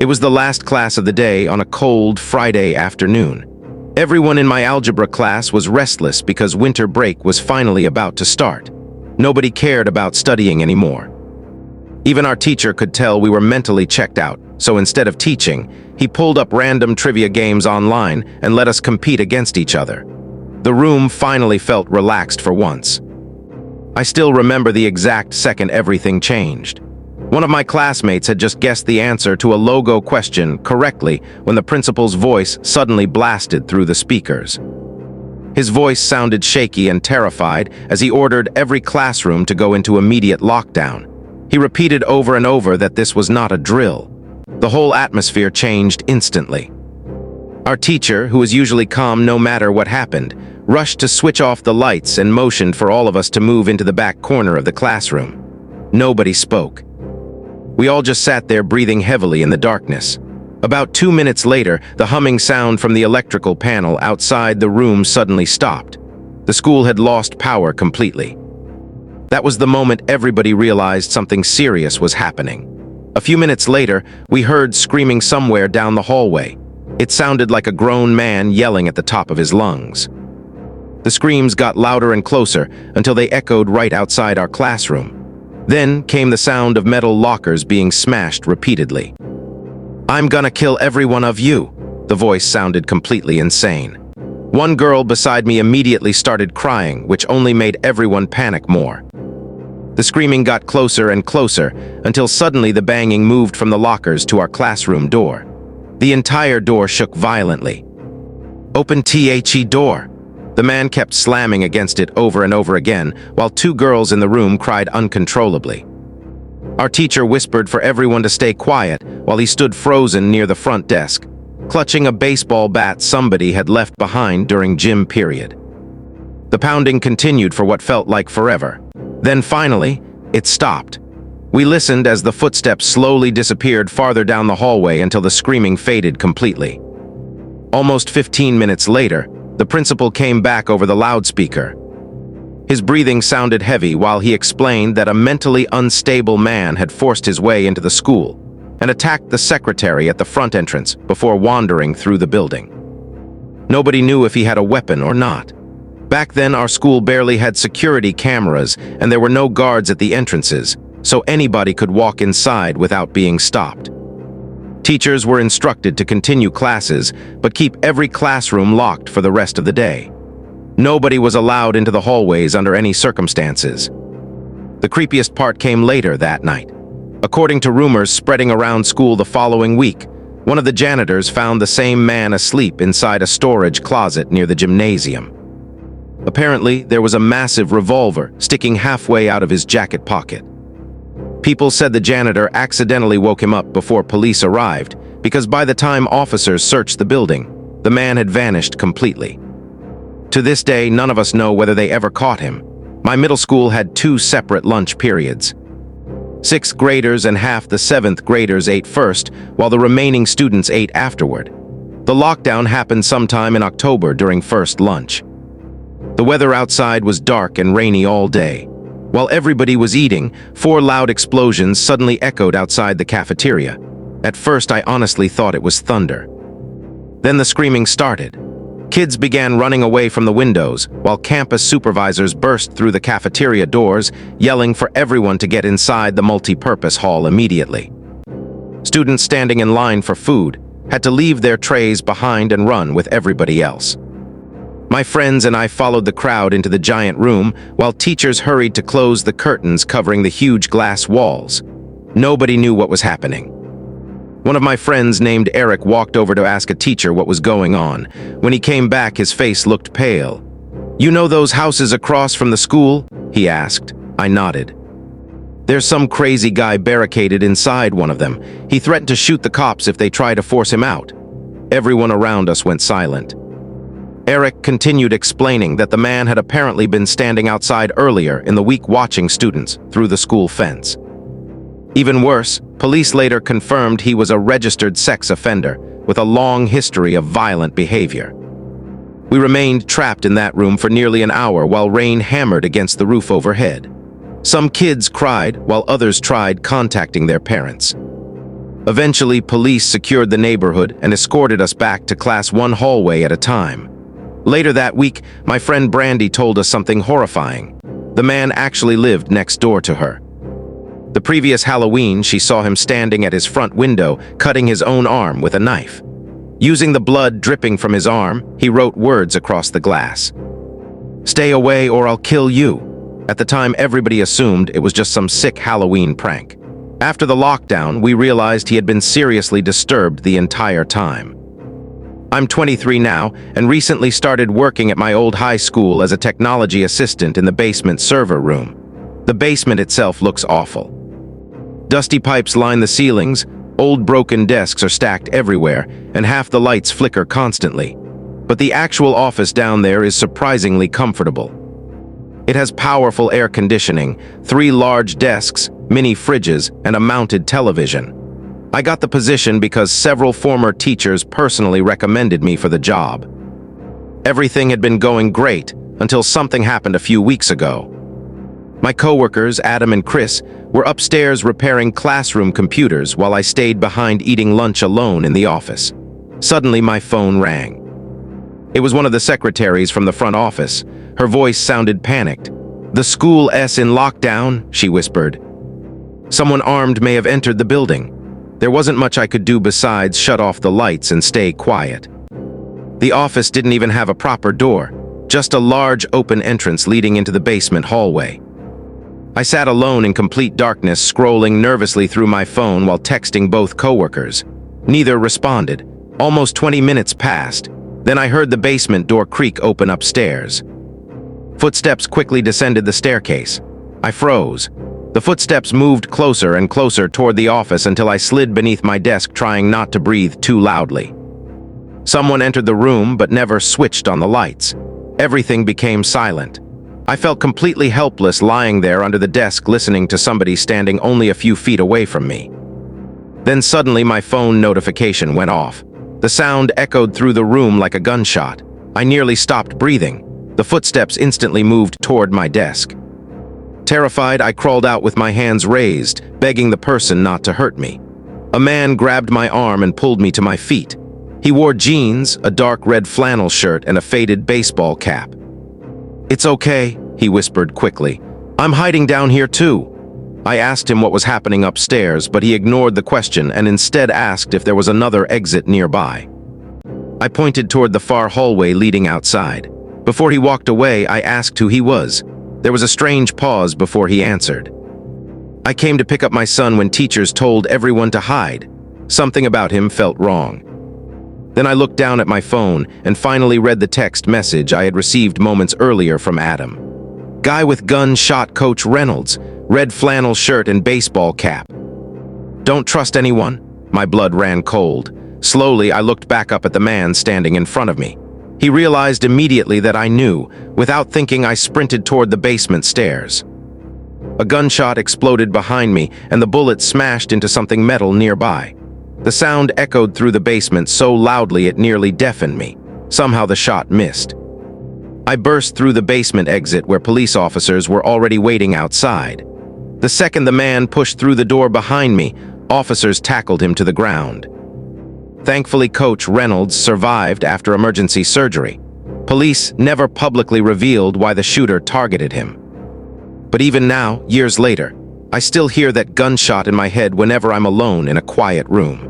It was the last class of the day on a cold Friday afternoon. Everyone in my algebra class was restless because winter break was finally about to start. Nobody cared about studying anymore. Even our teacher could tell we were mentally checked out, so instead of teaching, he pulled up random trivia games online and let us compete against each other. The room finally felt relaxed for once. I still remember the exact second everything changed. One of my classmates had just guessed the answer to a logo question correctly when the principal's voice suddenly blasted through the speakers. His voice sounded shaky and terrified as he ordered every classroom to go into immediate lockdown. He repeated over and over that this was not a drill. The whole atmosphere changed instantly. Our teacher, who was usually calm no matter what happened, rushed to switch off the lights and motioned for all of us to move into the back corner of the classroom. Nobody spoke. We all just sat there breathing heavily in the darkness. About 2 minutes later, the humming sound from the electrical panel outside the room suddenly stopped. The school had lost power completely. That was the moment everybody realized something serious was happening. A few minutes later, we heard screaming somewhere down the hallway. It sounded like a grown man yelling at the top of his lungs. The screams got louder and closer until they echoed right outside our classroom. Then came the sound of metal lockers being smashed repeatedly. "I'm gonna kill every one of you," the voice sounded completely insane. One girl beside me immediately started crying, which only made everyone panic more. The screaming got closer and closer until suddenly the banging moved from the lockers to our classroom door. The entire door shook violently. "Open the door." The man kept slamming against it over and over again, while 2 girls in the room cried uncontrollably. Our teacher whispered for everyone to stay quiet while he stood frozen near the front desk, clutching a baseball bat somebody had left behind during gym period. The pounding continued for what felt like forever. Then finally, it stopped. We listened as the footsteps slowly disappeared farther down the hallway until the screaming faded completely. Almost 15 minutes later, the principal came back over the loudspeaker. His breathing sounded heavy while he explained that a mentally unstable man had forced his way into the school and attacked the secretary at the front entrance before wandering through the building. Nobody knew if he had a weapon or not. Back then, our school barely had security cameras and there were no guards at the entrances, so anybody could walk inside without being stopped. Teachers were instructed to continue classes, but keep every classroom locked for the rest of the day. Nobody was allowed into the hallways under any circumstances. The creepiest part came later that night. According to rumors spreading around school the following week, one of the janitors found the same man asleep inside a storage closet near the gymnasium. Apparently, there was a massive revolver sticking halfway out of his jacket pocket. People said the janitor accidentally woke him up before police arrived, because by the time officers searched the building, the man had vanished completely. To this day, none of us know whether they ever caught him. My middle school had 2 separate lunch periods. 6th graders and half the 7th graders ate first, while the remaining students ate afterward. The lockdown happened sometime in October during first lunch. The weather outside was dark and rainy all day. While everybody was eating, 4 loud explosions suddenly echoed outside the cafeteria. At first, I honestly thought it was thunder. Then the screaming started. Kids began running away from the windows, while campus supervisors burst through the cafeteria doors, yelling for everyone to get inside the multi-purpose hall immediately. Students standing in line for food had to leave their trays behind and run with everybody else. My friends and I followed the crowd into the giant room, while teachers hurried to close the curtains covering the huge glass walls. Nobody knew what was happening. One of my friends named Eric walked over to ask a teacher what was going on. When he came back, his face looked pale. "You know those houses across from the school?" he asked. I nodded. "There's some crazy guy barricaded inside one of them. He threatened to shoot the cops if they try to force him out." Everyone around us went silent. Eric continued explaining that the man had apparently been standing outside earlier in the week watching students through the school fence. Even worse, police later confirmed he was a registered sex offender with a long history of violent behavior. We remained trapped in that room for nearly an hour while rain hammered against the roof overhead. Some kids cried while others tried contacting their parents. Eventually, police secured the neighborhood and escorted us back to class one hallway at a time. Later that week, my friend Brandy told us something horrifying. The man actually lived next door to her. The previous Halloween, she saw him standing at his front window, cutting his own arm with a knife. Using the blood dripping from his arm, he wrote words across the glass. "Stay away or I'll kill you." At the time, everybody assumed it was just some sick Halloween prank. After the lockdown, we realized he had been seriously disturbed the entire time. I'm 23 now and recently started working at my old high school as a technology assistant in the basement server room. The basement itself looks awful. Dusty pipes line the ceilings, old broken desks are stacked everywhere, and half the lights flicker constantly. But the actual office down there is surprisingly comfortable. It has powerful air conditioning, 3 large desks, mini fridges, and a mounted television. I got the position because several former teachers personally recommended me for the job. Everything had been going great until something happened a few weeks ago. My coworkers, Adam and Chris, were upstairs repairing classroom computers while I stayed behind eating lunch alone in the office. Suddenly, my phone rang. It was one of the secretaries from the front office. Her voice sounded panicked. "The school is in lockdown," she whispered. "Someone armed may have entered the building." There wasn't much I could do besides shut off the lights and stay quiet. The office didn't even have a proper door, just a large open entrance leading into the basement hallway. I sat alone in complete darkness, scrolling nervously through my phone while texting both coworkers. Neither responded. Almost 20 minutes passed. Then I heard the basement door creak open upstairs. Footsteps quickly descended the staircase. I froze. The footsteps moved closer and closer toward the office until I slid beneath my desk, trying not to breathe too loudly. Someone entered the room but never switched on the lights. Everything became silent. I felt completely helpless lying there under the desk listening to somebody standing only a few feet away from me. Then suddenly my phone notification went off. The sound echoed through the room like a gunshot. I nearly stopped breathing. The footsteps instantly moved toward my desk. Terrified, I crawled out with my hands raised, begging the person not to hurt me. A man grabbed my arm and pulled me to my feet. He wore jeans, a dark red flannel shirt, and a faded baseball cap. "It's okay," he whispered quickly. "I'm hiding down here too." I asked him what was happening upstairs, but he ignored the question and instead asked if there was another exit nearby. I pointed toward the far hallway leading outside. Before he walked away, I asked who he was. There was a strange pause before he answered. "I came to pick up my son when teachers told everyone to hide." Something about him felt wrong. Then I looked down at my phone and finally read the text message I had received moments earlier from Adam. "Guy with gun shot Coach Reynolds, red flannel shirt and baseball cap. Don't trust anyone." My blood ran cold. Slowly, I looked back up at the man standing in front of me. He realized immediately that I knew. Without thinking, I sprinted toward the basement stairs. A gunshot exploded behind me, and the bullet smashed into something metal nearby. The sound echoed through the basement so loudly it nearly deafened me. Somehow the shot missed. I burst through the basement exit where police officers were already waiting outside. The second the man pushed through the door behind me, officers tackled him to the ground. Thankfully, Coach Reynolds survived after emergency surgery. Police never publicly revealed why the shooter targeted him. But even now, years later, I still hear that gunshot in my head whenever I'm alone in a quiet room.